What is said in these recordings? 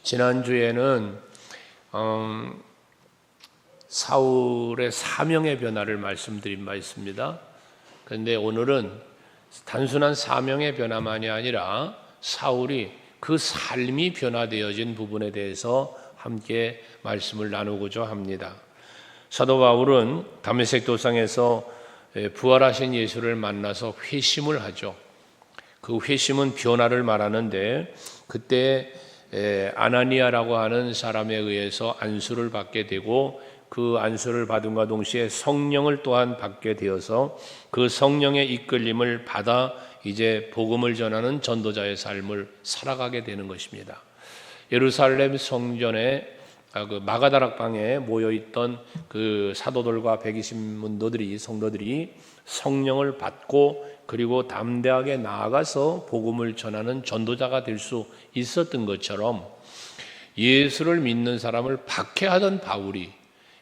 지난주에는 사울의 사명의 변화를 말씀드린 바 있습니다. 그런데 오늘은 단순한 사명의 변화만이 아니라 사울이 그 삶이 변화되어진 부분에 대해서 함께 말씀을 나누고자 합니다. 사도 바울은 다메섹 도상에서 부활하신 예수를 만나서 회심을 하죠. 그 회심은 변화를 말하는데, 그때 아나니아라고 하는 사람에 의해서 안수를 받게 되고, 그 안수를 받음과 동시에 성령을 또한 받게 되어서 그 성령의 이끌림을 받아 이제 복음을 전하는 전도자의 삶을 살아가게 되는 것입니다. 예루살렘 성전에 그 마가다락방에 모여있던 그 사도들과 120문도들이 성도들이 성령을 받고 그리고 담대하게 나아가서 복음을 전하는 전도자가 될 수 있었던 것처럼, 예수를 믿는 사람을 박해하던 바울이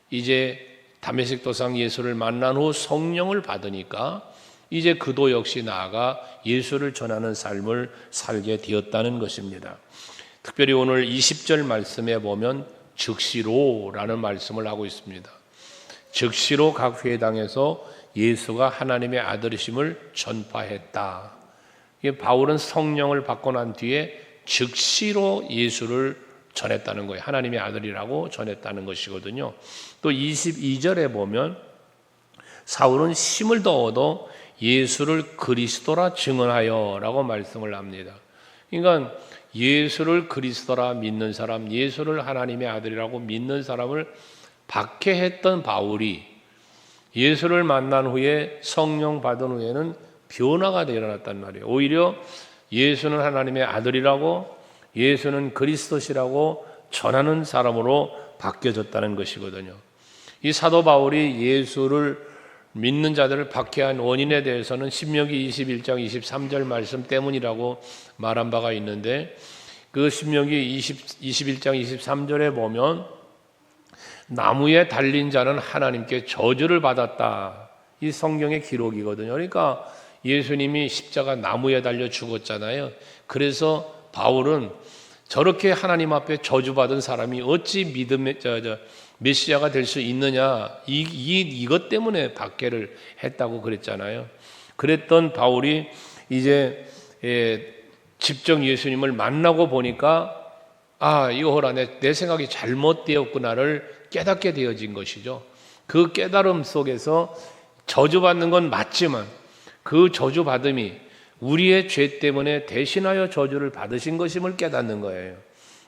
이제 다메섹 도상 예수를 만난 후 성령을 받으니까 이제 그도 역시 나아가 예수를 전하는 삶을 살게 되었다는 것입니다. 특별히 오늘 20절 말씀에 보면 즉시로라는 말씀을 하고 있습니다. 즉시로 각 회당에서 예수가 하나님의 아들이심을 전파했다. 바울은 성령을 받고 난 뒤에 즉시로 예수를 전했다는 거예요. 하나님의 아들이라고 전했다는 것이거든요. 또 22절에 보면 사울은 힘을 더 얻어 예수를 그리스도라 증언하여 라고 말씀을 합니다. 그러니까 예수를 그리스도라 믿는 사람, 예수를 하나님의 아들이라고 믿는 사람을 박해했던 바울이 예수를 만난 후에 성령 받은 후에는 변화가 일어났단 말이에요. 오히려 예수는 하나님의 아들이라고, 예수는 그리스도시라고 전하는 사람으로 바뀌어졌다는 것이거든요. 이 사도 바울이 예수를 믿는 자들을 박해한 원인에 대해서는 신명기 21장 23절 말씀 때문이라고 말한 바가 있는데, 그 신명기 21장 23절에 보면 나무에 달린 자는 하나님께 저주를 받았다. 이 성경의 기록이거든요. 그러니까 예수님이 십자가 나무에 달려 죽었잖아요. 그래서 바울은 저렇게 하나님 앞에 저주받은 사람이 어찌 믿음의 메시아가 될 수 있느냐, 이것 때문에 박해를 했다고 그랬잖아요. 그랬던 바울이 이제 직접 예수님을 만나고 보니까 이거 내 생각이 잘못되었구나를 깨닫게 되어진 것이죠. 그 깨달음 속에서 저주받는 건 맞지만 그 저주받음이 우리의 죄 때문에 대신하여 저주를 받으신 것임을 깨닫는 거예요.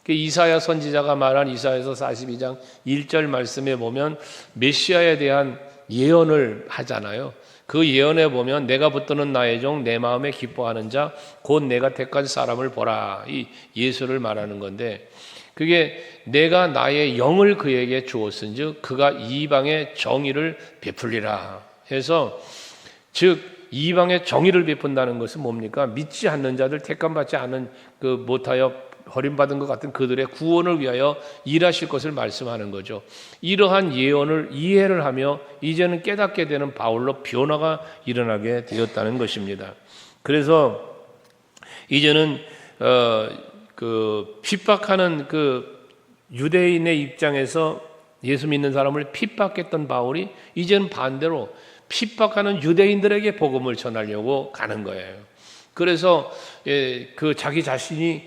이사야 선지자가 말한 이사야서 42장 1절 말씀에 보면 메시아에 대한 예언을 하잖아요. 그 예언에 보면 내가 붙드는 나의 종 내 마음에 기뻐하는 자 곧 내가 택한 사람을 보라, 이 예수를 말하는 건데, 그게 내가 나의 영을 그에게 주었은즉 그가 이방의 정의를 베풀리라 해서, 즉 이방의 정의를 베푼다는 것은 뭡니까? 믿지 않는 자들, 택함받지 않은 못하여 버림받은 것 같은 그들의 구원을 위하여 일하실 것을 말씀하는 거죠. 이러한 예언을 이해를 하며 이제는 깨닫게 되는 바울로 변화가 일어나게 되었다는 것입니다. 그래서 이제는 핍박하는 유대인의 입장에서 예수 믿는 사람을 핍박했던 바울이 이제는 반대로 핍박하는 유대인들에게 복음을 전하려고 가는 거예요. 그래서 자기 자신이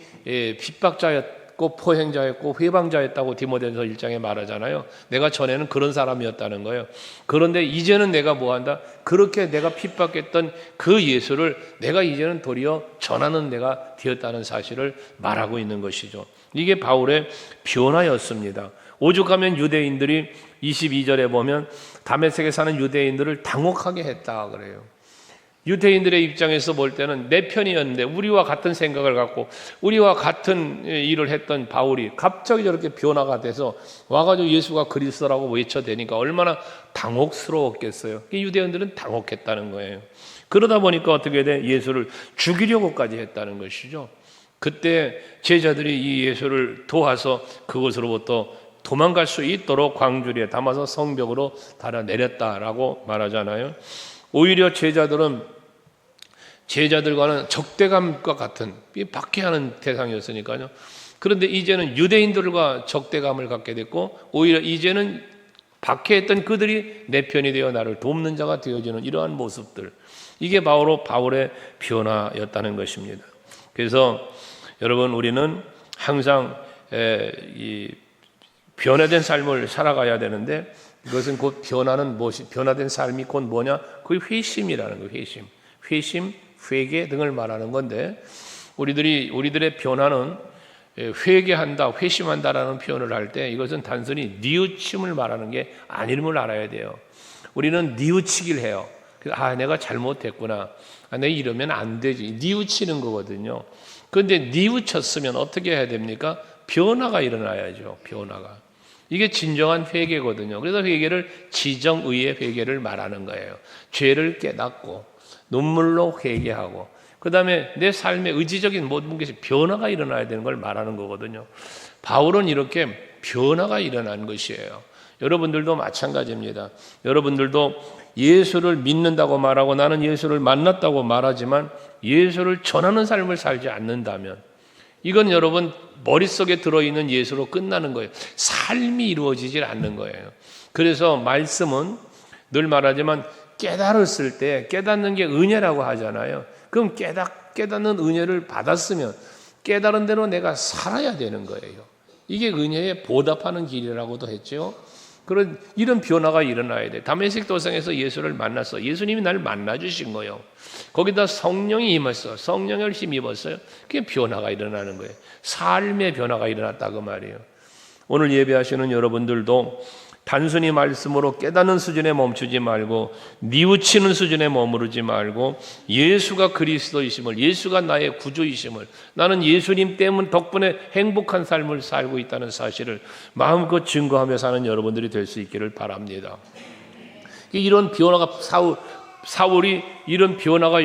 핍박자였고 포행자였고 회방자였다고 디모데전서 1장에 말하잖아요. 내가 전에는 그런 사람이었다는 거예요. 그런데 이제는 내가 뭐한다? 그렇게 내가 핍박했던 그 예수를 내가 이제는 도리어 전하는 내가 되었다는 사실을 말하고 있는 것이죠. 이게 바울의 변화였습니다. 오죽하면 유대인들이 22절에 보면 다메섹에 사는 유대인들을 당혹하게 했다 그래요. 유대인들의 입장에서 볼 때는 내 편이었는데, 우리와 같은 생각을 갖고 우리와 같은 일을 했던 바울이 갑자기 저렇게 변화가 돼서 와가지고 예수가 그리스도라고 외쳐대니까 얼마나 당혹스러웠겠어요. 유대인들은 당혹했다는 거예요. 그러다 보니까 어떻게 돼? 예수를 죽이려고까지 했다는 것이죠. 그때 제자들이 이 예수를 도와서 그곳으로부터 도망갈 수 있도록 광주리에 담아서 성벽으로 달아내렸다라고 말하잖아요. 오히려 제자들과는 적대감과 같은 박해하는 대상이었으니까요. 그런데 이제는 유대인들과 적대감을 갖게 됐고 오히려 이제는 박해했던 그들이 내 편이 되어 나를 돕는 자가 되어지는 이러한 모습들, 이게 바로 바울의 변화였다는 것입니다. 그래서 여러분, 우리는 항상 이 변화된 삶을 살아가야 되는데, 이것은 곧 변화된 삶이 곧 뭐냐? 그게 회심이라는 거예요. 회심, 회개 등을 말하는 건데, 우리들의 변화는 회개한다, 회심한다라는 표현을 할 때 이것은 단순히 뉘우침을 말하는 게 아님을 알아야 돼요. 우리는 뉘우치기를 해요. 내가 잘못했구나. 내가 이러면 안 되지. 뉘우치는 거거든요. 그런데 뉘우쳤으면 어떻게 해야 됩니까? 변화가 일어나야죠. 변화가. 이게 진정한 회개거든요. 그래서 회개를 지정의의 회개를 말하는 거예요. 죄를 깨닫고 눈물로 회개하고 그 다음에 내 삶의 의지적인 모든 것이 변화가 일어나야 되는 걸 말하는 거거든요. 바울은 이렇게 변화가 일어난 것이에요. 여러분들도 마찬가지입니다. 여러분들도 예수를 믿는다고 말하고 나는 예수를 만났다고 말하지만 예수를 전하는 삶을 살지 않는다면 이건 여러분 머릿속에 들어있는 예수로 끝나는 거예요. 삶이 이루어지질 않는 거예요. 그래서 말씀은 늘 말하지만 깨달았을 때 깨닫는 게 은혜라고 하잖아요. 그럼 깨닫는 은혜를 받았으면 깨달은 대로 내가 살아야 되는 거예요. 이게 은혜에 보답하는 길이라고도 했죠. 이런 변화가 일어나야 돼. 다메섹 도상에서 예수를 만났어. 예수님이 나를 만나주신 거예요. 거기다 성령이 임했어. 성령을 힘입었어요. 그게 변화가 일어나는 거예요. 삶의 변화가 일어났다 그 말이에요. 오늘 예배하시는 여러분들도 단순히 말씀으로 깨닫는 수준에 멈추지 말고 뉘우치는 수준에 머무르지 말고 예수가 그리스도이심을, 예수가 나의 구주이심을, 나는 예수님 때문 덕분에 행복한 삶을 살고 있다는 사실을 마음껏 증거하며 사는 여러분들이 될 수 있기를 바랍니다. 이런 변화가 사울이 이런 변화가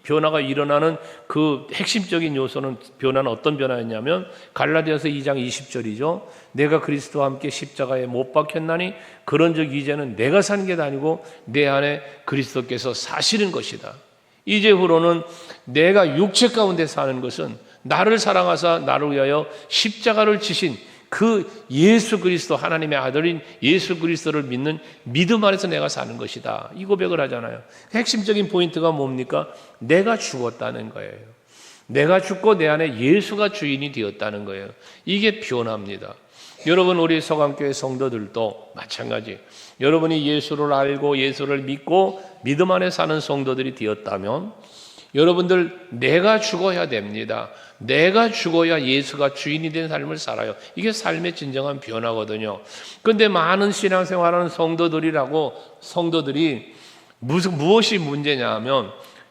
변화가 일어나는 그 핵심적인 요소는 변화는 어떤 변화였냐면 갈라디아서 2장 20절이죠. 내가 그리스도와 함께 십자가에 못 박혔나니 그런즉 이제는 내가 사는 게 아니고 내 안에 그리스도께서 사시는 것이다. 이제후로는 내가 육체 가운데 사는 것은 나를 사랑하사 나를 위하여 십자가를 지신 그 예수 그리스도, 하나님의 아들인 예수 그리스도를 믿는 믿음 안에서 내가 사는 것이다. 이 고백을 하잖아요. 핵심적인 포인트가 뭡니까? 내가 죽었다는 거예요. 내가 죽고 내 안에 예수가 주인이 되었다는 거예요. 이게 변화입니다. 여러분, 우리 서강교회 성도들도 마찬가지. 여러분이 예수를 알고 예수를 믿고 믿음 안에 사는 성도들이 되었다면 여러분들 내가 죽어야 됩니다. 내가 죽어야 예수가 주인이 된 삶을 살아요. 이게 삶의 진정한 변화거든요. 그런데 많은 신앙생활하는 성도들이 무엇이 문제냐 하면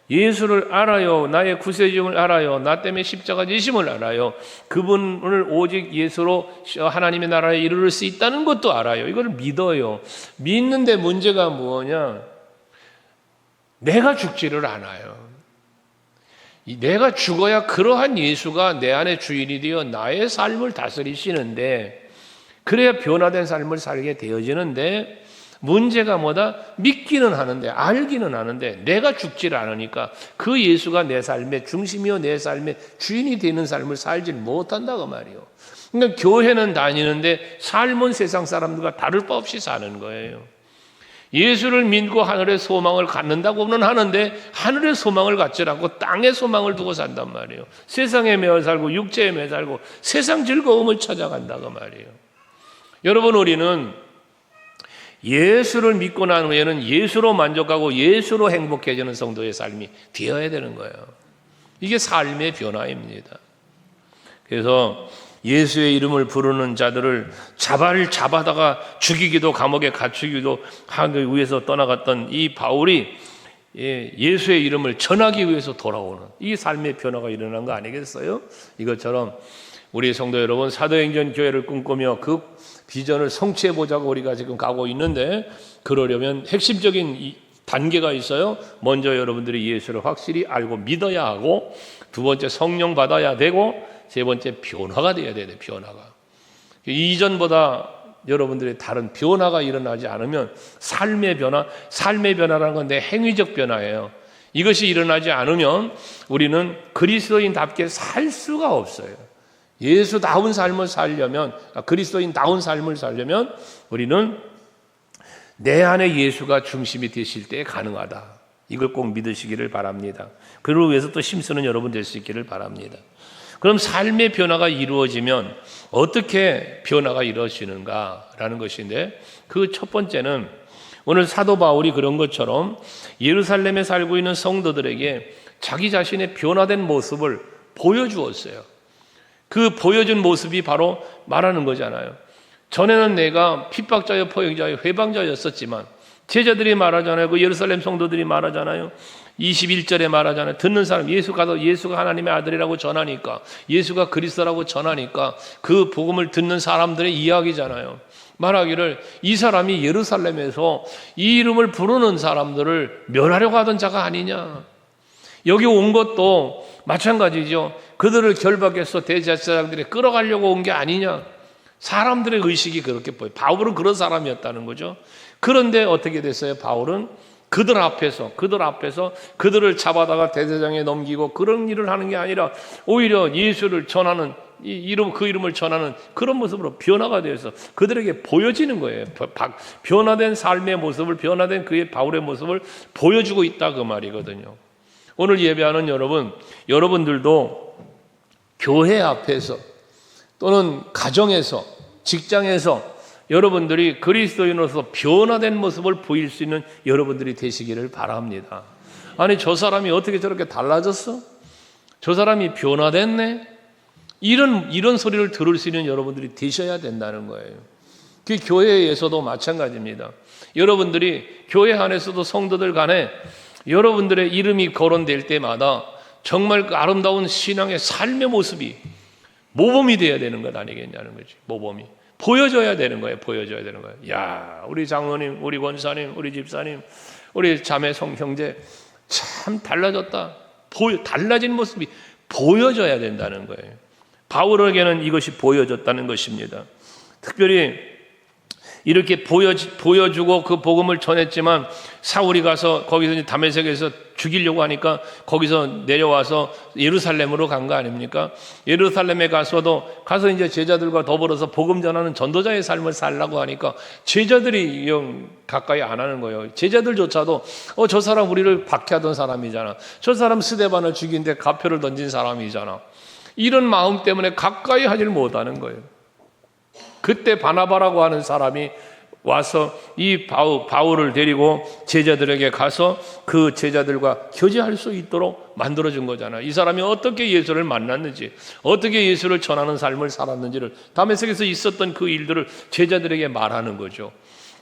예수를 알아요. 나의 구세주를 알아요. 나 때문에 십자가 지심을 알아요. 그분을 오직 예수로 하나님의 나라에 이르를 수 있다는 것도 알아요. 이걸 믿어요. 믿는데 문제가 뭐냐? 내가 죽지를 않아요. 내가 죽어야 그러한 예수가 내 안에 주인이 되어 나의 삶을 다스리시는데, 그래야 변화된 삶을 살게 되어지는데, 문제가 뭐다? 믿기는 하는데, 알기는 하는데 내가 죽지를 않으니까 그 예수가 내 삶의 중심이요 내 삶의 주인이 되는 삶을 살지 못한다고 말이에요. 그러니까 교회는 다니는데 삶은 세상 사람들과 다를 바 없이 사는 거예요. 예수를 믿고 하늘의 소망을 갖는다고는 하는데 하늘의 소망을 갖지 않고 땅의 소망을 두고 산단 말이에요. 세상에 매여 살고 육체에 매여 살고 세상 즐거움을 찾아간다고 말이에요. 여러분, 우리는 예수를 믿고 난 후에는 예수로 만족하고 예수로 행복해지는 성도의 삶이 되어야 되는 거예요. 이게 삶의 변화입니다. 그래서 예수의 이름을 부르는 자들을 잡아다가 죽이기도 감옥에 갇히기도 하기 위해서 떠나갔던 이 바울이 예수의 이름을 전하기 위해서 돌아오는 이 삶의 변화가 일어난 거 아니겠어요? 이것처럼 우리 성도 여러분, 사도행전 교회를 꿈꾸며 그 비전을 성취해보자고 우리가 지금 가고 있는데, 그러려면 핵심적인 단계가 있어요. 먼저 여러분들이 예수를 확실히 알고 믿어야 하고, 두 번째 성령 받아야 되고, 세 번째 변화가 돼야 돼요. 변화가. 이전보다 여러분들의 다른 변화가 일어나지 않으면 삶의 변화라는 건 내 행위적 변화예요. 이것이 일어나지 않으면 우리는 그리스도인답게 살 수가 없어요. 예수다운 삶을 살려면, 그리스도인다운 삶을 살려면 우리는 내 안에 예수가 중심이 되실 때 가능하다. 이걸 꼭 믿으시기를 바랍니다. 그를 위해서 또 힘쓰는 여러분 될 수 있기를 바랍니다. 그럼 삶의 변화가 이루어지면 어떻게 변화가 이루어지는가라는 것인데, 그 첫 번째는 오늘 사도 바울이 그런 것처럼 예루살렘에 살고 있는 성도들에게 자기 자신의 변화된 모습을 보여주었어요. 그 보여준 모습이 바로 말하는 거잖아요. 전에는 내가 핍박자여 포역자여 회방자였었지만, 제자들이 말하잖아요. 그 예루살렘 성도들이 말하잖아요. 21절에 말하잖아요. 듣는 사람, 예수가 하나님의 아들이라고 전하니까, 예수가 그리스도라고 전하니까 그 복음을 듣는 사람들의 이야기잖아요. 말하기를 이 사람이 예루살렘에서 이 이름을 부르는 사람들을 멸하려고 하던 자가 아니냐. 여기 온 것도 마찬가지죠. 그들을 결박해서 대제사장들이 끌어가려고 온 게 아니냐. 사람들의 의식이 그렇게 보여요. 바울은 그런 사람이었다는 거죠. 그런데 어떻게 됐어요? 바울은 그들 앞에서 그들을 잡아다가 대제사장에 넘기고 그런 일을 하는 게 아니라 오히려 예수를 전하는 그 이름을 전하는 그런 모습으로 변화가 되어서 그들에게 보여지는 거예요. 변화된 삶의 모습을, 변화된 그의 바울의 모습을 보여주고 있다, 그 말이거든요. 오늘 예배하는 여러분들도 교회 앞에서 또는 가정에서, 직장에서 여러분들이 그리스도인으로서 변화된 모습을 보일 수 있는 여러분들이 되시기를 바랍니다. 아니, 저 사람이 어떻게 저렇게 달라졌어? 저 사람이 변화됐네? 이런 소리를 들을 수 있는 여러분들이 되셔야 된다는 거예요. 그 교회에서도 마찬가지입니다. 여러분들이 교회 안에서도 성도들 간에 여러분들의 이름이 거론될 때마다 정말 그 아름다운 신앙의 삶의 모습이 모범이 되어야 되는 것 아니겠냐는 거지. 모범이 보여줘야 되는 거예요. 보여줘야 되는 거예요. 야, 우리 장로님, 우리 권사님, 우리 집사님, 우리 자매 형제 참 달라졌다. 달라진 모습이 보여져야 된다는 거예요. 바울에게는 이것이 보여졌다는 것입니다. 특별히 이렇게 보여주고 그 복음을 전했지만, 사울이 가서 거기서 이제 다메섹에서 죽이려고 하니까 거기서 내려와서 예루살렘으로 간 거 아닙니까? 예루살렘에 가서 이제 제자들과 더불어서 복음 전하는 전도자의 삶을 살라고 하니까 제자들이 영 가까이 안 하는 거예요. 제자들조차도 저 사람 우리를 박해하던 사람이잖아. 저 사람 스데반을 죽인 데 가표를 던진 사람이잖아. 이런 마음 때문에 가까이 하질 못하는 거예요. 그때 바나바라고 하는 사람이 와서 이 바울을 데리고 제자들에게 가서 그 제자들과 교제할 수 있도록 만들어준 거잖아요. 이 사람이 어떻게 예수를 만났는지, 어떻게 예수를 전하는 삶을 살았는지를 다메섹에서 있었던 그 일들을 제자들에게 말하는 거죠.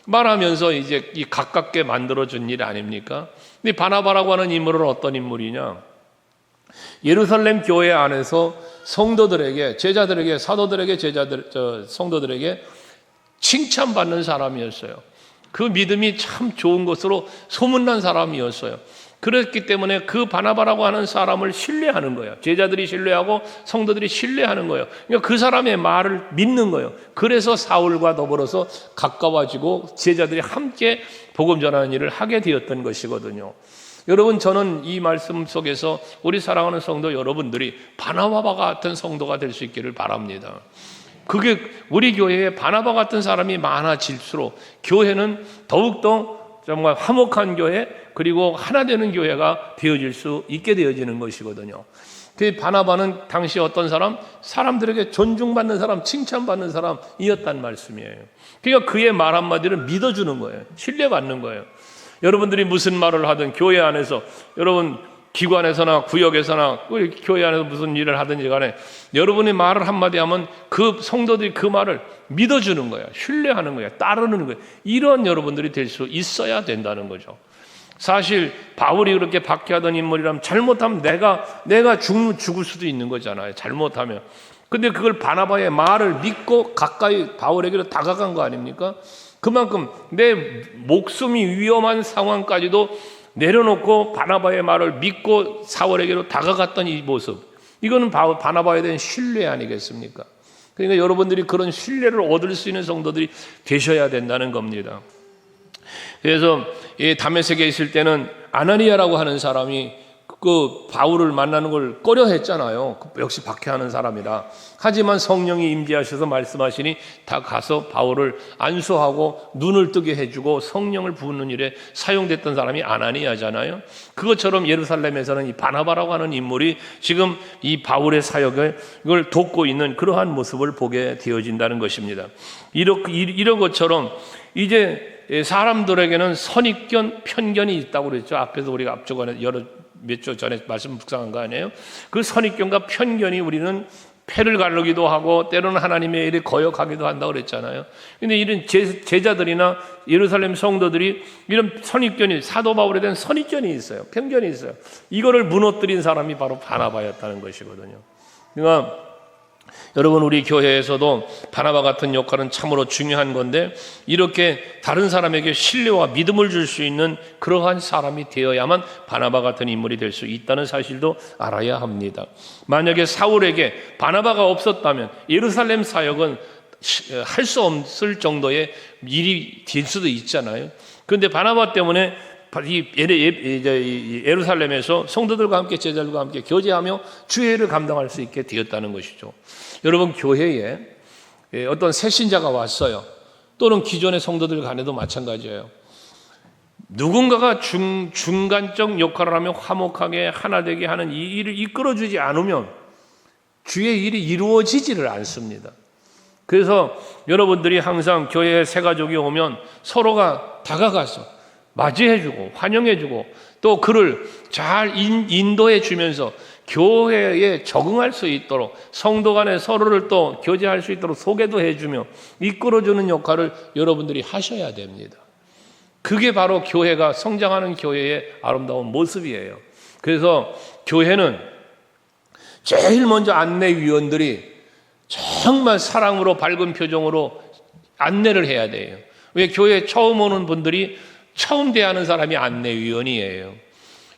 말하면서 이제 이 가깝게 만들어준 일 아닙니까? 근데 바나바라고 하는 인물은 어떤 인물이냐? 예루살렘 교회 안에서 성도들에게, 제자들에게, 사도들에게, 성도들에게 칭찬받는 사람이었어요. 그 믿음이 참 좋은 것으로 소문난 사람이었어요. 그렇기 때문에 그 바나바라고 하는 사람을 신뢰하는 거예요. 제자들이 신뢰하고 성도들이 신뢰하는 거예요. 그러니까 그 사람의 말을 믿는 거예요. 그래서 사울과 더불어서 가까워지고 제자들이 함께 복음 전하는 일을 하게 되었던 것이거든요. 여러분, 저는 이 말씀 속에서 우리 사랑하는 성도 여러분들이 바나바 같은 성도가 될 수 있기를 바랍니다. 그게 우리 교회에 바나바 같은 사람이 많아질수록 교회는 더욱더 정말 화목한 교회, 그리고 하나 되는 교회가 되어질 수 있게 되어지는 것이거든요. 그 바나바는 당시 어떤 사람? 사람들에게 존중받는 사람, 칭찬받는 사람이었단 말씀이에요. 그러니까 그의 말 한마디를 믿어주는 거예요. 신뢰받는 거예요. 여러분들이 무슨 말을 하든 교회 안에서, 여러분 기관에서나 구역에서나 교회 안에서 무슨 일을 하든지 간에 여러분이 말을 한마디 하면 그 성도들이 그 말을 믿어주는 거예요. 신뢰하는 거예요. 따르는 거예요. 이런 여러분들이 될 수 있어야 된다는 거죠. 사실 바울이 그렇게 박해하던 인물이라면 잘못하면 내가 죽을 수도 있는 거잖아요. 잘못하면. 근데 그걸 바나바의 말을 믿고 가까이 바울에게로 다가간 거 아닙니까? 그만큼 내 목숨이 위험한 상황까지도 내려놓고 바나바의 말을 믿고 사울에게로 다가갔던 이 모습, 이거는 바나바에 대한 신뢰 아니겠습니까? 그러니까 여러분들이 그런 신뢰를 얻을 수 있는 성도들이 되셔야 된다는 겁니다. 그래서 이 다메섹에 있을 때는 아나니아라고 하는 사람이 그 바울을 만나는 걸 꺼려했잖아요. 역시 박해하는 사람이라. 하지만 성령이 임재하셔서 말씀하시니 다 가서 바울을 안수하고 눈을 뜨게 해주고 성령을 부으는 일에 사용됐던 사람이 아나니아잖아요. 그것처럼 예루살렘에서는 이 바나바라고 하는 인물이 지금 이 바울의 사역을 돕고 있는 그러한 모습을 보게 되어진다는 것입니다. 이런 것처럼 이제 사람들에게는 선입견, 편견이 있다고 그랬죠. 앞에서 우리가 앞쪽에 몇 주 전에 말씀 묵상한 거 아니에요? 그 선입견과 편견이 우리는 패를 가르기도 하고 때로는 하나님의 일에 거역하기도 한다고 그랬잖아요. 근데 이런 제자들이나 예루살렘 성도들이 이런 선입견이, 사도 바울에 대한 선입견이 있어요. 편견이 있어요. 이거를 무너뜨린 사람이 바로 바나바였다는 것이거든요. 그러니까 여러분, 우리 교회에서도 바나바 같은 역할은 참으로 중요한 건데, 이렇게 다른 사람에게 신뢰와 믿음을 줄 수 있는 그러한 사람이 되어야만 바나바 같은 인물이 될 수 있다는 사실도 알아야 합니다. 만약에 사울에게 바나바가 없었다면 예루살렘 사역은 할 수 없을 정도의 일이 될 수도 있잖아요. 그런데 바나바 때문에 예루살렘에서 성도들과 함께, 제자들과 함께 교제하며 주의 일을 감당할 수 있게 되었다는 것이죠. 여러분, 교회에 어떤 새 신자가 왔어요. 또는 기존의 성도들 간에도 마찬가지예요. 누군가가 중간적 역할을 하며 화목하게 하나 되게 하는 이 일을 이끌어주지 않으면 주의 일이 이루어지지를 않습니다. 그래서 여러분들이 항상 교회에 새 가족이 오면 서로가 다가가서 맞이해주고 환영해주고 또 그를 잘 인도해 주면서 교회에 적응할 수 있도록, 성도 간에 서로를 또 교제할 수 있도록 소개도 해주며 이끌어주는 역할을 여러분들이 하셔야 됩니다. 그게 바로 교회가 성장하는 교회의 아름다운 모습이에요. 그래서 교회는 제일 먼저 안내위원들이 정말 사랑으로 밝은 표정으로 안내를 해야 돼요. 왜? 교회에 처음 오는 분들이 처음 대하는 사람이 안내위원이에요.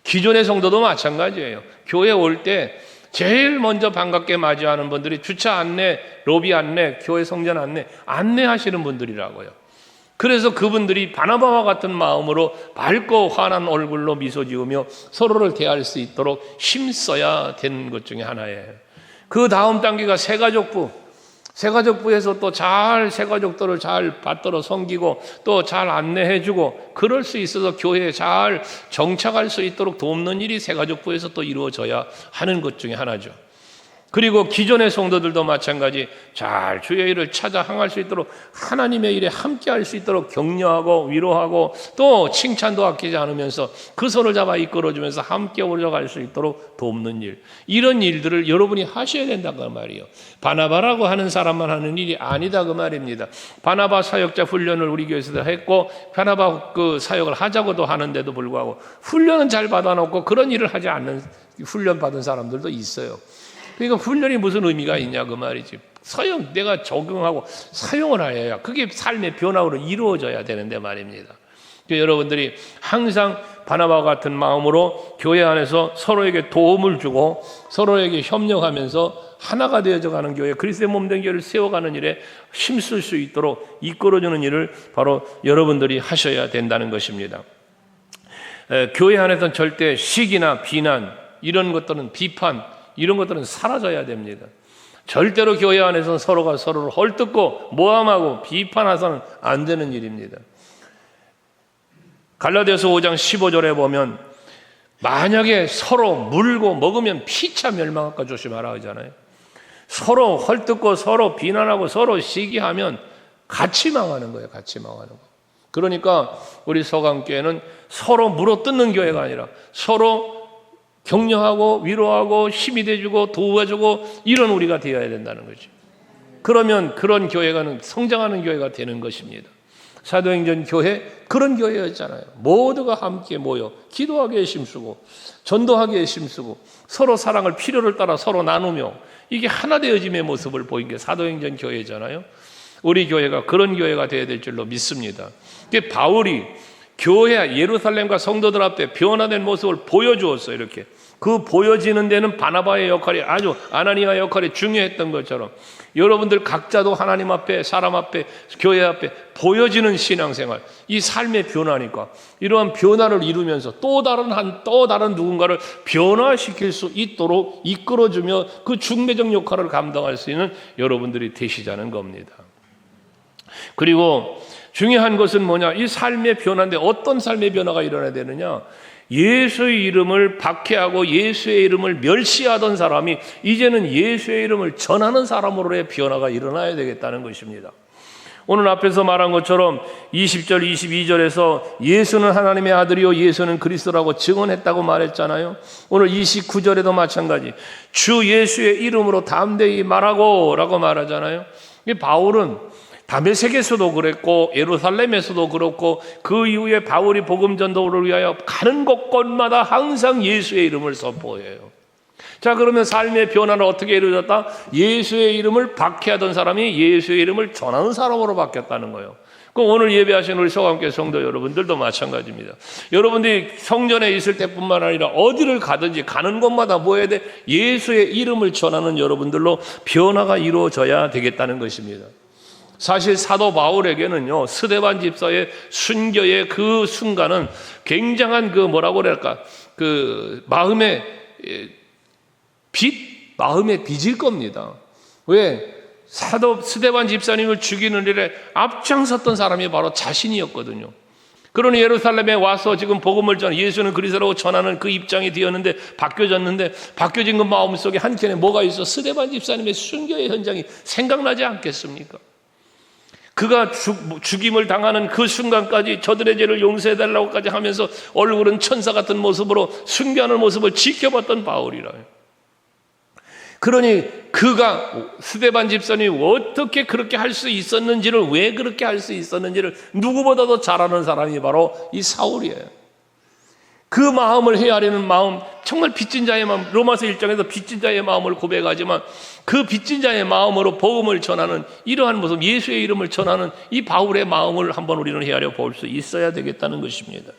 기존의 성도도 마찬가지예요. 교회 올 때 제일 먼저 반갑게 맞이하는 분들이 주차 안내, 로비 안내, 교회 성전 안내하시는 분들이라고요. 그래서 그분들이 바나바와 같은 마음으로 밝고 환한 얼굴로 미소 지으며 서로를 대할 수 있도록 힘써야 되는 것 중에 하나예요. 그 다음 단계가 새가족부. 새가족부에서 또 잘 새가족들을 잘 받들어 섬기고 또 잘 안내해주고 그럴 수 있어서 교회에 잘 정착할 수 있도록 돕는 일이 새가족부에서 또 이루어져야 하는 것 중에 하나죠. 그리고 기존의 성도들도 마찬가지 잘 주의 일을 찾아 행할 수 있도록 하나님의 일에 함께 할 수 있도록 격려하고 위로하고 또 칭찬도 아끼지 않으면서 그 손을 잡아 이끌어주면서 함께 올라갈 수 있도록 돕는 일, 이런 일들을 여러분이 하셔야 된다고 말이에요. 바나바라고 하는 사람만 하는 일이 아니다 그 말입니다. 바나바 사역자 훈련을 우리 교회에서도 했고 바나바 그 사역을 하자고도 하는데도 불구하고 훈련은 잘 받아놓고 그런 일을 하지 않는 훈련 받은 사람들도 있어요. 그러니까 훈련이 무슨 의미가 있냐 그 말이지. 내가 적용하고 사용을 해야 그게 삶의 변화로 이루어져야 되는데 말입니다. 그러니까 여러분들이 항상 바나바와 같은 마음으로 교회 안에서 서로에게 도움을 주고 서로에게 협력하면서 하나가 되어져 가는 교회, 그리스도의 몸된 교회를 세워가는 일에 힘쓸 수 있도록 이끌어주는 일을 바로 여러분들이 하셔야 된다는 것입니다. 교회 안에서는 절대 시기나 비난, 이런 것들은 비판, 이런 것들은 사라져야 됩니다. 절대로 교회 안에서는 서로가 서로를 헐뜯고 모함하고 비판해서는 안 되는 일입니다. 갈라디아서 5장 15절에 보면 만약에 서로 물고 먹으면 피차 멸망할까 조심하라 하잖아요. 서로 헐뜯고 서로 비난하고 서로 시기하면 같이 망하는 거예요. 같이 망하는 거. 그러니까 우리 서강교회는 서로 물어뜯는 교회가 아니라 서로 격려하고 위로하고 힘이 돼주고 도와주고 이런 우리가 되어야 된다는 거죠. 그러면 그런 교회가 성장하는 교회가 되는 것입니다. 사도행전 교회 그런 교회였잖아요. 모두가 함께 모여 기도하기에 힘쓰고 전도하기에 힘쓰고 서로 사랑을 필요를 따라 서로 나누며 이게 하나 되어짐의 모습을 보인 게 사도행전 교회잖아요. 우리 교회가 그런 교회가 되어야 될 줄로 믿습니다. 그게 바울이 교회 예루살렘과 성도들 앞에 변화된 모습을 보여주었어요. 이렇게 그 보여지는 데는 바나바의 역할이 아주 아나니아의 역할이 중요했던 것처럼 여러분들 각자도 하나님 앞에, 사람 앞에, 교회 앞에 보여지는 신앙생활, 이 삶의 변화니까 이러한 변화를 이루면서 또 다른 누군가를 변화시킬 수 있도록 이끌어주며 그 중매적 역할을 감당할 수 있는 여러분들이 되시자는 겁니다. 그리고 중요한 것은 뭐냐? 이 삶의 변화인데 어떤 삶의 변화가 일어나야 되느냐? 예수의 이름을 박해하고 예수의 이름을 멸시하던 사람이 이제는 예수의 이름을 전하는 사람으로의 변화가 일어나야 되겠다는 것입니다. 오늘 앞에서 말한 것처럼 20절, 22절에서 예수는 하나님의 아들이요 예수는 그리스도라고 증언했다고 말했잖아요. 오늘 29절에도 마찬가지 주 예수의 이름으로 담대히 말하고 라고 말하잖아요. 바울은 다메섹에서도 그랬고 예루살렘에서도 그렇고 그 이후에 바울이 복음 전도를 위하여 가는 곳곳마다 항상 예수의 이름을 선포해요. 자, 그러면 삶의 변화는 어떻게 이루어졌다? 예수의 이름을 박해하던 사람이 예수의 이름을 전하는 사람으로 바뀌었다는 거예요. 그럼 오늘 예배하시는 우리 서강교회 성도 여러분들도 마찬가지입니다. 여러분들이 성전에 있을 때뿐만 아니라 어디를 가든지 가는 곳마다 뭐 해야 돼? 예수의 이름을 전하는 여러분들로 변화가 이루어져야 되겠다는 것입니다. 사실 사도 바울에게는요, 스데반 집사의 순교의 그 순간은 굉장한 그 뭐라고 그럴까, 그 마음의 빚일 겁니다. 왜? 사도 스데반 집사님을 죽이는 일에 앞장섰던 사람이 바로 자신이었거든요. 그러니 예루살렘에 와서 지금 복음을 예수는 그리스도라고 전하는 그 입장이 되었는데 바뀌어진 그 마음속에 한켠에 뭐가 있어? 스데반 집사님의 순교의 현장이 생각나지 않겠습니까? 그가 죽임을 당하는 그 순간까지 저들의 죄를 용서해달라고까지 하면서 얼굴은 천사 같은 모습으로 순교하는 모습을 지켜봤던 바울이라요. 그러니 그가 스데반 집사님이 어떻게 그렇게 할 수 있었는지를, 왜 그렇게 할 수 있었는지를 누구보다도 잘 아는 사람이 바로 이 사울이에요. 그 마음을 헤아리는 마음, 정말 빚진 자의 마음, 로마서 1장에서 빚진 자의 마음을 고백하지만 그 빚진 자의 마음으로 복음을 전하는 이러한 모습, 예수의 이름을 전하는 이 바울의 마음을 한번 우리는 헤아려 볼 수 있어야 되겠다는 것입니다.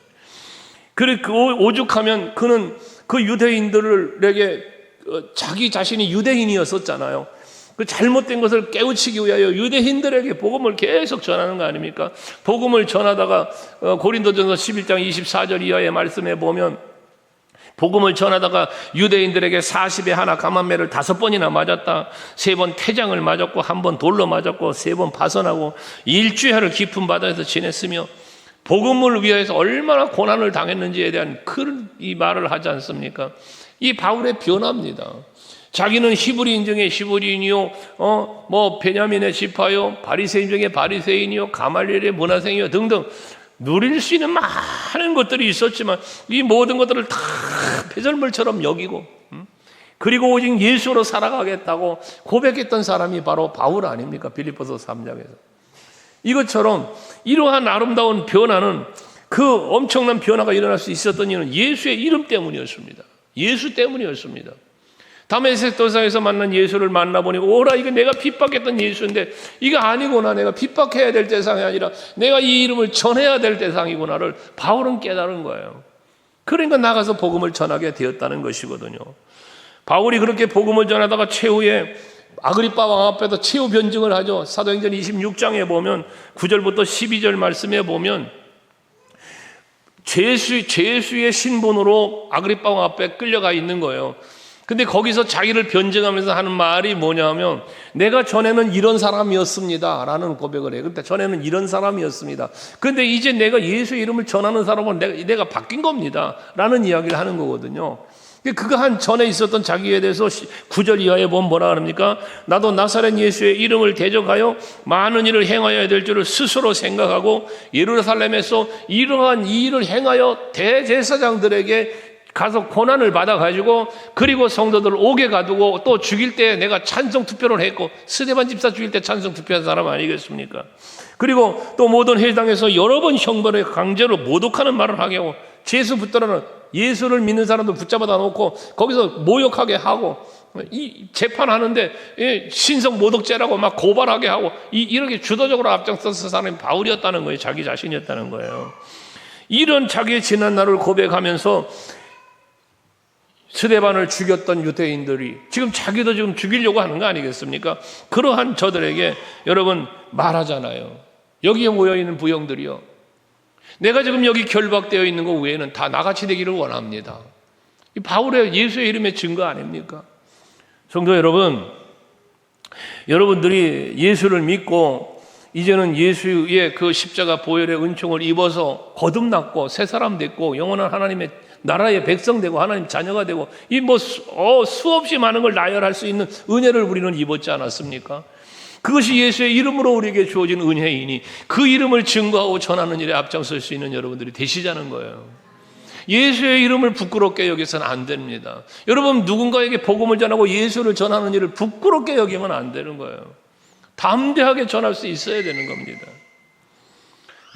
그리고 오죽하면 그는 그 유대인들에게 자기 자신이 유대인이었었잖아요. 그 잘못된 것을 깨우치기 위하여 유대인들에게 복음을 계속 전하는 거 아닙니까? 복음을 전하다가 고린도전서 11장 24절 이하의 말씀에 보면 복음을 전하다가 유대인들에게 40에 하나 감한매를 5번이나 맞았다. 3번 태장을 맞았고 1번 돌로 맞았고 3번 파선하고 일주일을 깊은 바다에서 지냈으며 복음을 위해서 얼마나 고난을 당했는지에 대한 큰 이 말을 하지 않습니까? 이 바울의 변화입니다. 자기는 히브리인 중에 히브리인이요, 베냐민의 지파요, 바리새인 중에 바리새인이요, 가말리엘의 문화생이요 등등 누릴 수 있는 많은 것들이 있었지만 이 모든 것들을 다 배설물처럼 여기고 그리고 오직 예수로 살아가겠다고 고백했던 사람이 바로 바울 아닙니까? 빌립보서 3장에서. 이것처럼 이러한 아름다운 변화는 그 엄청난 변화가 일어날 수 있었던 이유는 예수의 이름 때문이었습니다. 예수 때문이었습니다. 다메섹 도상에서 만난 예수를 만나보니 오라, 이거 내가 핍박했던 예수인데 이거 아니구나, 내가 핍박해야 될 대상이 아니라 내가 이 이름을 전해야 될 대상이구나를 바울은 깨달은 거예요. 그러니까 나가서 복음을 전하게 되었다는 것이거든요. 바울이 그렇게 복음을 전하다가 최후에 아그리빠 왕 앞에서 최후 변증을 하죠. 사도행전 26장에 보면 9절부터 12절 말씀에 보면 죄수의 신분으로 아그리빠 왕 앞에 끌려가 있는 거예요. 근데 거기서 자기를 변증하면서 하는 말이 뭐냐면 내가 전에는 이런 사람이었습니다 라는 고백을 해요. 그때 전에는 이런 사람이었습니다. 근데 이제 내가 예수의 이름을 전하는 사람으로 내가 바뀐 겁니다 라는 이야기를 하는 거거든요. 그가 한 전에 있었던 자기에 대해서 9절 이하에 보면 뭐라 합니까? 나도 나사렛 예수의 이름을 대적하여 많은 일을 행하여야 될 줄을 스스로 생각하고 예루살렘에서 이러한 이 일을 행하여 대제사장들에게 가서 고난을 받아가지고 그리고 성도들을 옥에 가두고 또 죽일 때 내가 찬성 투표를 했고 스데반 집사 죽일 때 찬성 투표한 사람 아니겠습니까? 그리고 또 모든 회당에서 여러 번 형벌에 강제로 모독하는 말을 하게 하고 죄수 붙들어는 예수를 믿는 사람들 붙잡아다 놓고 거기서 모욕하게 하고 이 재판하는데 신성 모독죄라고 막 고발하게 하고 이렇게 주도적으로 앞장서서 사람이 바울이었다는 거예요. 자기 자신이었다는 거예요. 이런 자기의 지난 날을 고백하면서 스데반을 죽였던 유대인들이 지금 자기도 지금 죽이려고 하는 거 아니겠습니까? 그러한 저들에게 여러분 말하잖아요. 여기에 모여있는 부형들이요, 내가 지금 여기 결박되어 있는 것 외에는 다 나같이 되기를 원합니다. 이 바울의 예수의 이름의 증거 아닙니까? 성도 여러분, 여러분들이 예수를 믿고 이제는 예수의 그 십자가 보혈의 은총을 입어서 거듭났고 새 사람 됐고 영원한 하나님의 나라의 백성 되고 하나님 자녀가 되고 이 수없이 많은 걸 나열할 수 있는 은혜를 우리는 입었지 않았습니까? 그것이 예수의 이름으로 우리에게 주어진 은혜이니 그 이름을 증거하고 전하는 일에 앞장설 수 있는 여러분들이 되시자는 거예요. 예수의 이름을 부끄럽게 여기서는 안 됩니다. 여러분, 누군가에게 복음을 전하고 예수를 전하는 일을 부끄럽게 여기면 안 되는 거예요. 담대하게 전할 수 있어야 되는 겁니다.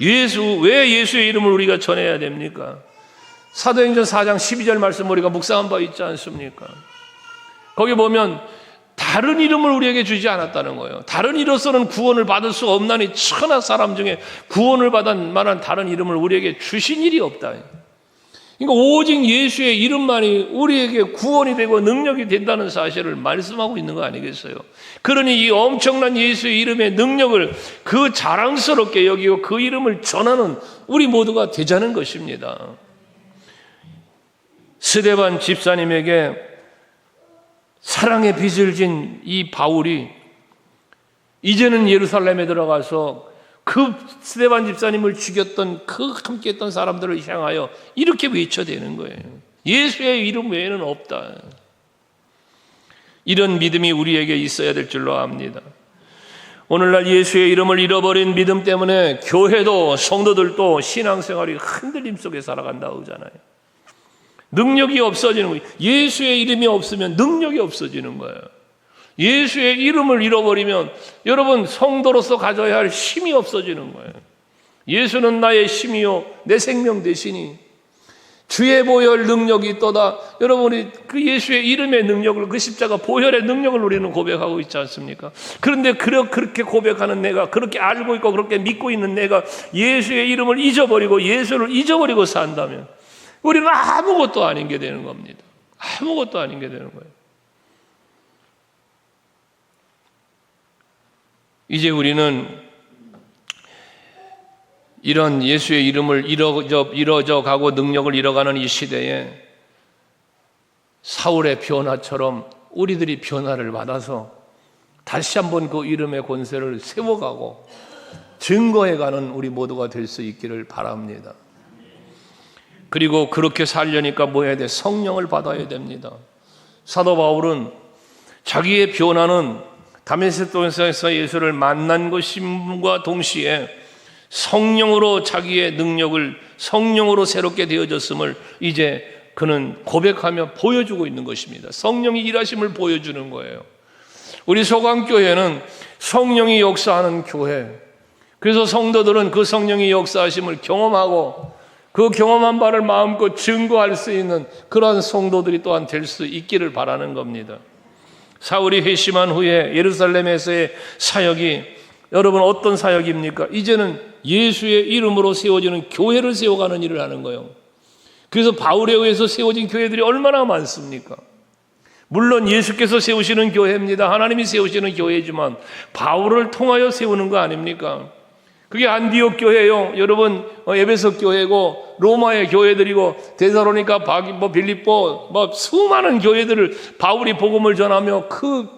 왜 예수의 이름을 우리가 전해야 됩니까? 사도행전 4장 12절 말씀 우리가 묵상한 바 있지 않습니까? 거기 보면 다른 이름을 우리에게 주지 않았다는 거예요. 다른 이로서는 구원을 받을 수 없나니 천하 사람 중에 구원을 받을 만한 다른 이름을 우리에게 주신 일이 없다. 그러니까 오직 예수의 이름만이 우리에게 구원이 되고 능력이 된다는 사실을 말씀하고 있는 거 아니겠어요? 그러니 이 엄청난 예수의 이름의 능력을 그 자랑스럽게 여기고 그 이름을 전하는 우리 모두가 되자는 것입니다. 스데반 집사님에게 사랑의 빚을 진 이 바울이 이제는 예루살렘에 들어가서 그 스데반 집사님을 죽였던 그 함께했던 사람들을 향하여 이렇게 외쳐대는 거예요. 예수의 이름 외에는 없다. 이런 믿음이 우리에게 있어야 될 줄로 압니다. 오늘날 예수의 이름을 잃어버린 믿음 때문에 교회도 성도들도 신앙생활이 흔들림 속에 살아간다 하잖아요. 능력이 없어지는 거예요. 예수의 이름이 없으면 능력이 없어지는 거예요. 예수의 이름을 잃어버리면 여러분 성도로서 가져야 할 힘이 없어지는 거예요. 예수는 나의 힘이요 내 생명 되시니 주의 보혈 능력이 있도다. 여러분이 그 예수의 이름의 능력을, 그 십자가 보혈의 능력을 우리는 고백하고 있지 않습니까? 그런데 그렇게 고백하는 내가, 그렇게 알고 있고 그렇게 믿고 있는 내가 예수의 이름을 잊어버리고 예수를 잊어버리고 산다면 우리는 아무것도 아닌 게 되는 겁니다. 아무것도 아닌 게 되는 거예요. 이제 우리는 이런 예수의 이름을 잃어져 가고 능력을 잃어가는 이 시대에 사울의 변화처럼 우리들이 변화를 받아서 다시 한번 그 이름의 권세를 세워가고 증거해가는 우리 모두가 될 수 있기를 바랍니다. 그리고 그렇게 살려니까 뭐 해야 돼? 성령을 받아야 됩니다. 사도 바울은 자기의 변화는 다메섹에서 예수를 만난 것임과 동시에 성령으로 자기의 능력을 성령으로 새롭게 되어졌음을 이제 그는 고백하며 보여주고 있는 것입니다. 성령이 일하심을 보여주는 거예요. 우리 소강교회는 성령이 역사하는 교회, 그래서 성도들은 그 성령이 역사하심을 경험하고 그 경험한 바를 마음껏 증거할 수 있는 그러한 성도들이 또한 될 수 있기를 바라는 겁니다. 사울이 회심한 후에 예루살렘에서의 사역이 여러분 어떤 사역입니까? 이제는 예수의 이름으로 세워지는 교회를 세워가는 일을 하는 거예요. 그래서 바울에 의해서 세워진 교회들이 얼마나 많습니까? 물론 예수께서 세우시는 교회입니다. 하나님이 세우시는 교회지만 바울을 통하여 세우는 거 아닙니까? 그게 안디옥 교회요, 여러분 에베소 교회고 로마의 교회들이고 데살로니가, 빌립보, 수많은 교회들을 바울이 복음을 전하며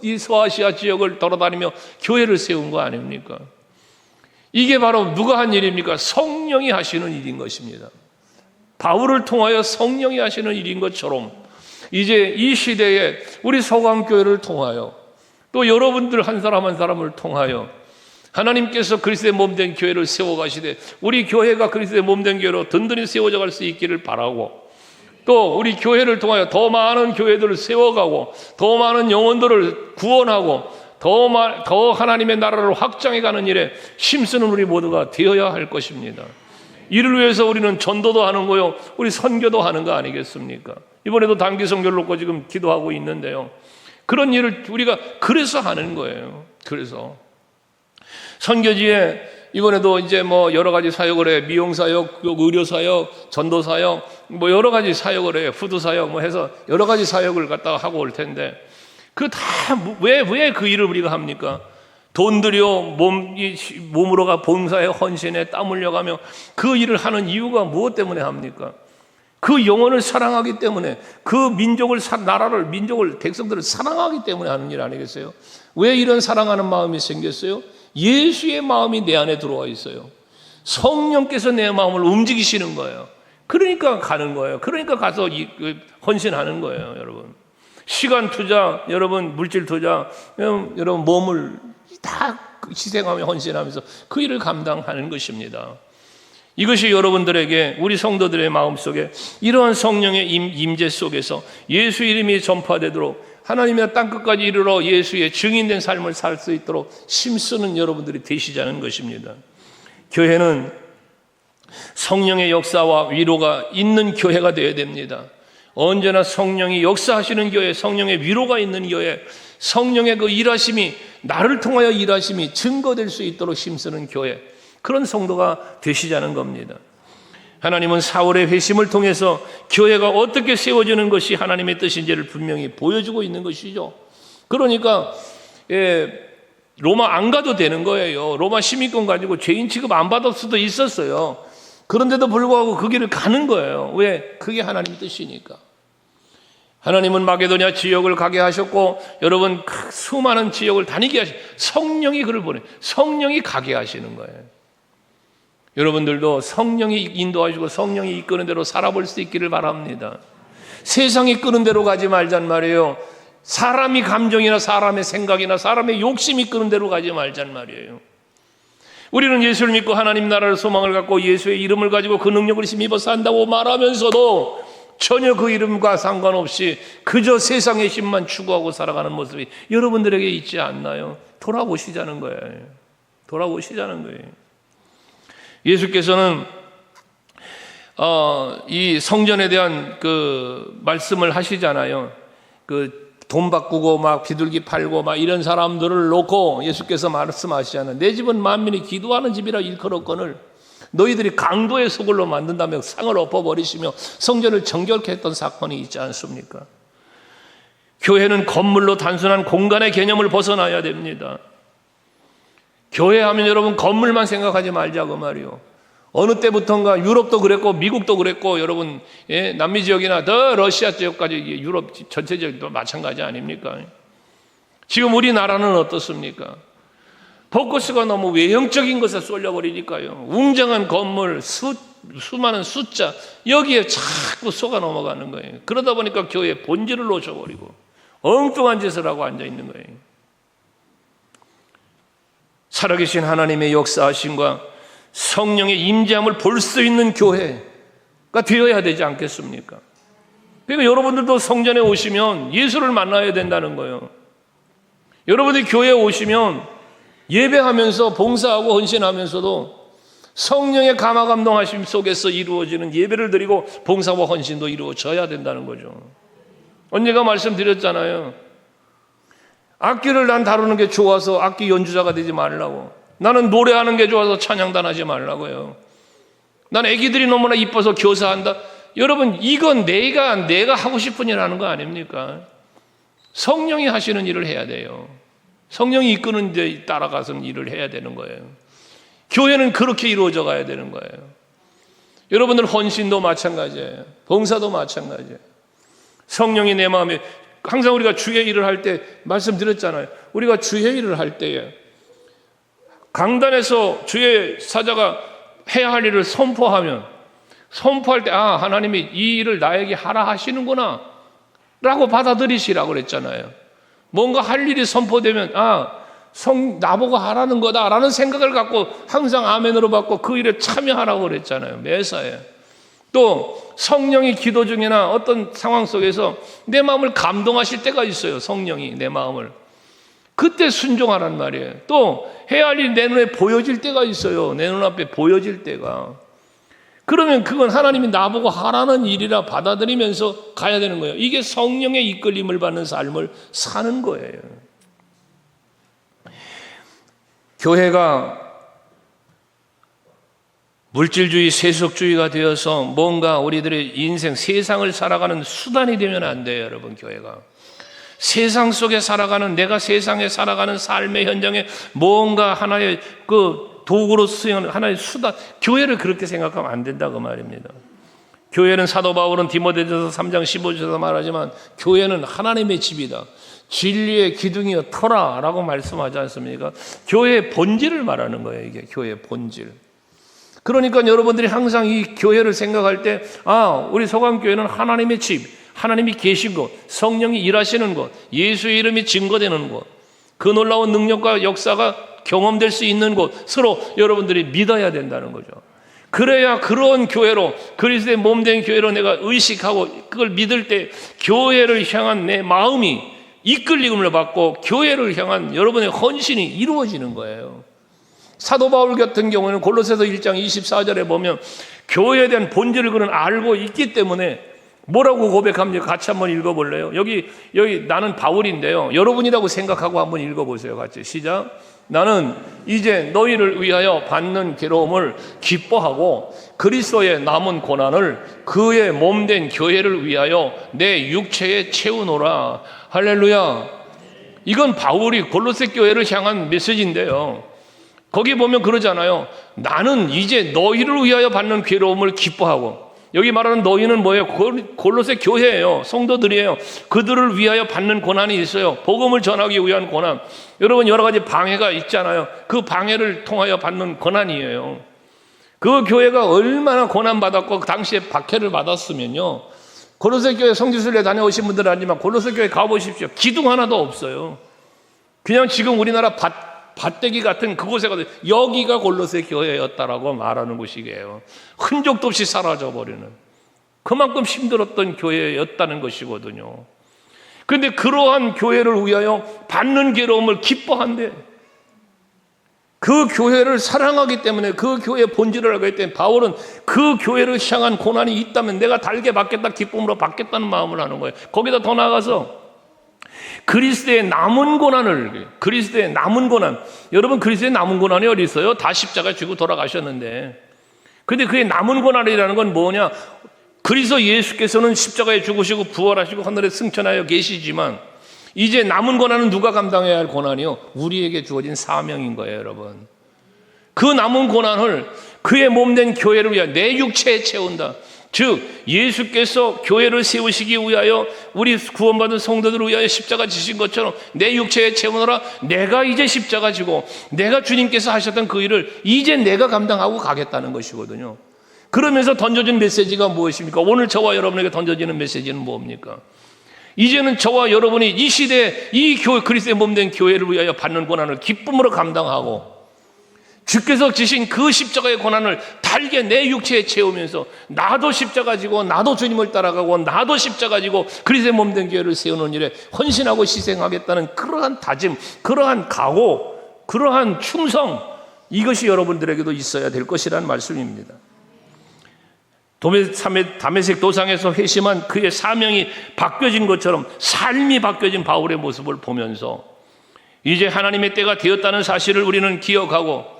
이 소아시아 지역을 돌아다니며 교회를 세운 거 아닙니까? 이게 바로 누가 한 일입니까? 성령이 하시는 일인 것입니다. 바울을 통하여 성령이 하시는 일인 것처럼 이제 이 시대에 우리 소강교회를 통하여 또 여러분들 한 사람 한 사람을 통하여 하나님께서 그리스도의 몸된 교회를 세워가시되 우리 교회가 그리스도의 몸된 교회로 든든히 세워져 갈 수 있기를 바라고, 또 우리 교회를 통하여 더 많은 교회들을 세워가고 더 많은 영혼들을 구원하고 더 하나님의 나라를 확장해가는 일에 힘쓰는 우리 모두가 되어야 할 것입니다. 이를 위해서 우리는 전도도 하는 거요, 우리 선교도 하는 거 아니겠습니까? 이번에도 단기 선교를 놓고 지금 기도하고 있는데요, 그런 일을 우리가 그래서 하는 거예요. 그래서 선교지에 이번에도 이제 뭐 여러 가지 사역을 해. 미용사역, 의료사역, 전도사역, 뭐 여러 가지 사역을 해. 후두사역 뭐 해서 여러 가지 사역을 갖다가 하고 올 텐데, 그 다 왜 그 일을 우리가 합니까? 돈 들여 몸으로가 봉사에 헌신에 땀 흘려가며 그 일을 하는 이유가 무엇 때문에 합니까? 그 영혼을 사랑하기 때문에, 그 민족을, 나라를, 민족을, 백성들을 사랑하기 때문에 하는 일 아니겠어요? 왜 이런 사랑하는 마음이 생겼어요? 예수의 마음이 내 안에 들어와 있어요. 성령께서 내 마음을 움직이시는 거예요. 그러니까 가는 거예요. 그러니까 가서 헌신하는 거예요, 여러분. 시간 투자, 여러분 물질 투자, 여러분 몸을 다 희생하며 헌신하면서 그 일을 감당하는 것입니다. 이것이 여러분들에게, 우리 성도들의 마음속에 이러한 성령의 임재 속에서 예수 이름이 전파되도록, 하나님의 땅끝까지 이르러 예수의 증인된 삶을 살 수 있도록 힘쓰는 여러분들이 되시자는 것입니다. 교회는 성령의 역사와 위로가 있는 교회가 되어야 됩니다. 언제나 성령이 역사하시는 교회, 성령의 위로가 있는 교회, 성령의 그 일하심이, 나를 통하여 일하심이 증거될 수 있도록 힘쓰는 교회, 그런 성도가 되시자는 겁니다. 하나님은 사울의 회심을 통해서 교회가 어떻게 세워지는 것이 하나님의 뜻인지를 분명히 보여주고 있는 것이죠. 그러니까 로마 안 가도 되는 거예요. 로마 시민권 가지고 죄인 취급 안 받을 수도 있었어요. 그런데도 불구하고 그 길을 가는 거예요. 왜? 그게 하나님의 뜻이니까. 하나님은 마게도냐 지역을 가게 하셨고, 여러분 수많은 지역을 다니게 하시고, 성령이 그를 보내, 성령이 가게 하시는 거예요. 여러분들도 성령이 인도하시고 성령이 이끄는 대로 살아볼 수 있기를 바랍니다. 세상이 이끄는 대로 가지 말잔 말이에요. 사람이 감정이나 사람의 생각이나 사람의 욕심이 이끄는 대로 가지 말잔 말이에요. 우리는 예수를 믿고 하나님 나라를 소망을 갖고 예수의 이름을 가지고 그 능력을 힘입어 산다고 말하면서도 전혀 그 이름과 상관없이 그저 세상의 힘만 추구하고 살아가는 모습이 여러분들에게 있지 않나요? 돌아보시자는 거예요. 돌아보시자는 거예요. 예수께서는 이 성전에 대한 그 말씀을 하시잖아요. 그 돈 바꾸고 막 비둘기 팔고 막 이런 사람들을 놓고 예수께서 말씀하시잖아요. 내 집은 만민이 기도하는 집이라 일컬었거늘 너희들이 강도의 소굴로 만든다며 상을 엎어버리시며 성전을 정결케 했던 사건이 있지 않습니까? 교회는 건물로 단순한 공간의 개념을 벗어나야 됩니다. 교회 하면 여러분 건물만 생각하지 말자고 말이요. 어느 때부턴가 유럽도 그랬고 미국도 그랬고, 여러분 남미 지역이나 더 러시아 지역까지 유럽 전체 지역도 마찬가지 아닙니까? 지금 우리나라는 어떻습니까? 포커스가 너무 외형적인 것에 쏠려버리니까요. 웅장한 건물, 수많은 숫자, 여기에 자꾸 속아 넘어가는 거예요. 그러다 보니까 교회의 본질을 놓쳐버리고 엉뚱한 짓을 하고 앉아있는 거예요. 살아계신 하나님의 역사하심과 성령의 임재함을 볼 수 있는 교회가 되어야 되지 않겠습니까? 그러니까 여러분들도 성전에 오시면 예수를 만나야 된다는 거예요. 여러분들이 교회에 오시면 예배하면서 봉사하고 헌신하면서도 성령의 감화 감동하심 속에서 이루어지는 예배를 드리고 봉사와 헌신도 이루어져야 된다는 거죠. 언제가 말씀드렸잖아요. 악기를 난 다루는 게 좋아서 악기 연주자가 되지 말라고. 나는 노래하는 게 좋아서 찬양단 하지 말라고요. 난 애기들이 너무나 이뻐서 교사한다. 여러분, 이건 내가 하고 싶은 일 하는 거 아닙니까? 성령이 하시는 일을 해야 돼요. 성령이 이끄는 데 따라가서 일을 해야 되는 거예요. 교회는 그렇게 이루어져 가야 되는 거예요. 여러분들 헌신도 마찬가지예요. 봉사도 마찬가지예요. 성령이 내 마음에, 항상 우리가 주의 일을 할 때 말씀드렸잖아요. 우리가 주의 일을 할 때에 강단에서 주의 사자가 해야 할 일을 선포할 때 하나님이 이 일을 나에게 하라 하시는구나 라고 받아들이시라고 그랬잖아요. 뭔가 할 일이 선포되면 나보고 하라는 거다라는 생각을 갖고 항상 아멘으로 받고 그 일에 참여하라고 그랬잖아요. 매사에. 또 성령이 기도 중이나 어떤 상황 속에서 내 마음을 감동하실 때가 있어요. 성령이 내 마음을. 그때 순종하란 말이에요. 또 해야 할 일이 내 눈에 보여질 때가 있어요. 내 눈앞에 보여질 때가. 그러면 그건 하나님이 나보고 하라는 일이라 받아들이면서 가야 되는 거예요. 이게 성령의 이끌림을 받는 삶을 사는 거예요. 교회가 물질주의, 세속주의가 되어서 뭔가 우리들의 인생, 세상을 살아가는 수단이 되면 안 돼요, 여러분. 교회가 세상 속에 살아가는, 내가 세상에 살아가는 삶의 현장에 뭔가 하나의 그 도구로 쓰이는 하나의 수단, 교회를 그렇게 생각하면 안 된다고 말입니다. 교회는, 사도 바울은 디모데전서 3장 15절에서 말하지만 교회는 하나님의 집이다, 진리의 기둥이여 터라 라고 말씀하지 않습니까? 교회의 본질을 말하는 거예요. 이게 교회의 본질. 그러니까 여러분들이 항상 이 교회를 생각할 때, 우리 소강교회는 하나님의 집, 하나님이 계신 곳, 성령이 일하시는 곳, 예수의 이름이 증거되는 곳, 그 놀라운 능력과 역사가 경험될 수 있는 곳, 서로 여러분들이 믿어야 된다는 거죠. 그래야 그런 교회로, 그리스도의 몸된 교회로 내가 의식하고 그걸 믿을 때 교회를 향한 내 마음이 이끌림을 받고 교회를 향한 여러분의 헌신이 이루어지는 거예요. 사도 바울 같은 경우는 골로새서 1장 24절에 보면 교회에 대한 본질을 그는 알고 있기 때문에 뭐라고 고백합니까? 같이 한번 읽어볼래요? 여기 나는 바울인데요, 여러분이라고 생각하고 한번 읽어보세요. 같이 시작. 나는 이제 너희를 위하여 받는 괴로움을 기뻐하고 그리스도의 남은 고난을 그의 몸된 교회를 위하여 내 육체에 채우노라. 할렐루야. 이건 바울이 골로새 교회를 향한 메시지인데요, 거기 보면 그러잖아요. 나는 이제 너희를 위하여 받는 괴로움을 기뻐하고, 여기 말하는 너희는 뭐예요? 골로새 교회예요. 성도들이에요. 그들을 위하여 받는 고난이 있어요. 복음을 전하기 위한 고난. 여러분, 여러 가지 방해가 있잖아요. 그 방해를 통하여 받는 고난이에요. 그 교회가 얼마나 고난받았고 그 당시에 박해를 받았으면요, 골로새 교회 성지순례 다녀오신 분들은 알지만 골로새 교회 가보십시오. 기둥 하나도 없어요. 그냥 지금 우리나라 밭대기 같은 그곳에 가서 여기가 골로새 교회였다라고 말하는 곳이에요. 흔적도 없이 사라져버리는, 그만큼 힘들었던 교회였다는 것이거든요. 그런데 그러한 교회를 위하여 받는 괴로움을 기뻐한대. 그 교회를 사랑하기 때문에, 그 교회의 본질을 알기 때문에 바울은 그 교회를 향한 고난이 있다면 내가 달게 받겠다, 기쁨으로 받겠다는 마음을 하는 거예요. 거기다 더 나아가서 그리스도의 남은 고난, 여러분, 그리스도의 남은 고난이 어디 있어요? 다 십자가 지고 돌아가셨는데. 근데 그의 남은 고난이라는 건 뭐냐? 그리스도 예수께서는 십자가에 죽으시고 부활하시고 하늘에 승천하여 계시지만 이제 남은 고난은 누가 감당해야 할 고난이요? 우리에게 주어진 사명인 거예요, 여러분. 그 남은 고난을 그의 몸된 교회를 위하여 내 육체에 채운다. 즉 예수께서 교회를 세우시기 위하여 우리 구원받은 성도들을 위하여 십자가 지신 것처럼 내 육체에 채우노라. 내가 이제 십자가 지고 내가 주님께서 하셨던 그 일을 이제 내가 감당하고 가겠다는 것이거든요. 그러면서 던져진 메시지가 무엇입니까? 오늘 저와 여러분에게 던져지는 메시지는 뭡니까? 이제는 저와 여러분이 이 시대에 이 교회, 그리스도의 몸된 교회를 위하여 받는 고난을 기쁨으로 감당하고 주께서 지신 그 십자가의 고난을 달게 내 육체에 채우면서 나도 십자가 지고 나도 주님을 따라가고 나도 십자가 지고 그리스도의 몸된 교회를 세우는 일에 헌신하고 희생하겠다는 그러한 다짐, 그러한 각오, 그러한 충성, 이것이 여러분들에게도 있어야 될 것이라는 말씀입니다. 다메섹 도상에서 회심한 그의 사명이 바뀌어진 것처럼 삶이 바뀌어진 바울의 모습을 보면서 이제 하나님의 때가 되었다는 사실을 우리는 기억하고,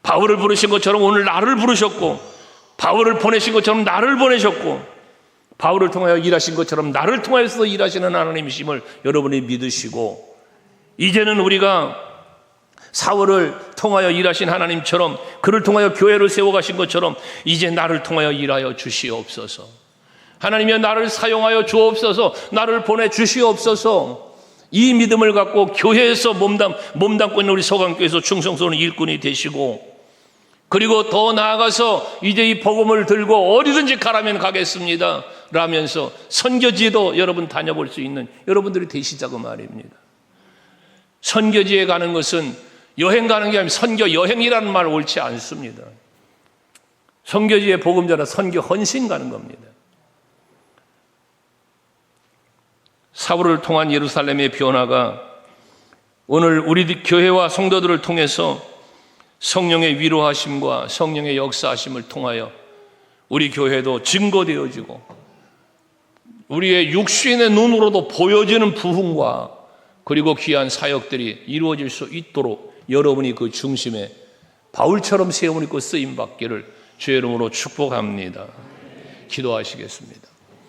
바울을 부르신 것처럼 오늘 나를 부르셨고, 바울을 보내신 것처럼 나를 보내셨고, 바울을 통하여 일하신 것처럼 나를 통해서 일하시는 하나님이심을 여러분이 믿으시고, 이제는 우리가 사울을 통하여 일하신 하나님처럼, 그를 통하여 교회를 세워가신 것처럼 이제 나를 통하여 일하여 주시옵소서. 하나님이여, 나를 사용하여 주옵소서. 나를 보내주시옵소서. 이 믿음을 갖고 교회에서 몸담고 있는 우리 서강교회에서 충성스러운 일꾼이 되시고, 그리고 더 나아가서 이제 이 복음을 들고 어디든지 가라면 가겠습니다 라면서 선교지에도 여러분 다녀볼 수 있는 여러분들이 되시자고 말입니다. 선교지에 가는 것은 여행 가는 게 아니라 선교 여행이라는 말 옳지 않습니다. 선교지에 복음 전하 선교 헌신 가는 겁니다. 사울을 통한 예루살렘의 변화가 오늘 우리 교회와 성도들을 통해서 성령의 위로하심과 성령의 역사하심을 통하여 우리 교회도 증거되어지고 우리의 육신의 눈으로도 보여지는 부흥과 그리고 귀한 사역들이 이루어질 수 있도록 여러분이 그 중심에 바울처럼 세움 입고 쓰임 받기를 주의 이름으로 축복합니다. 기도하시겠습니다.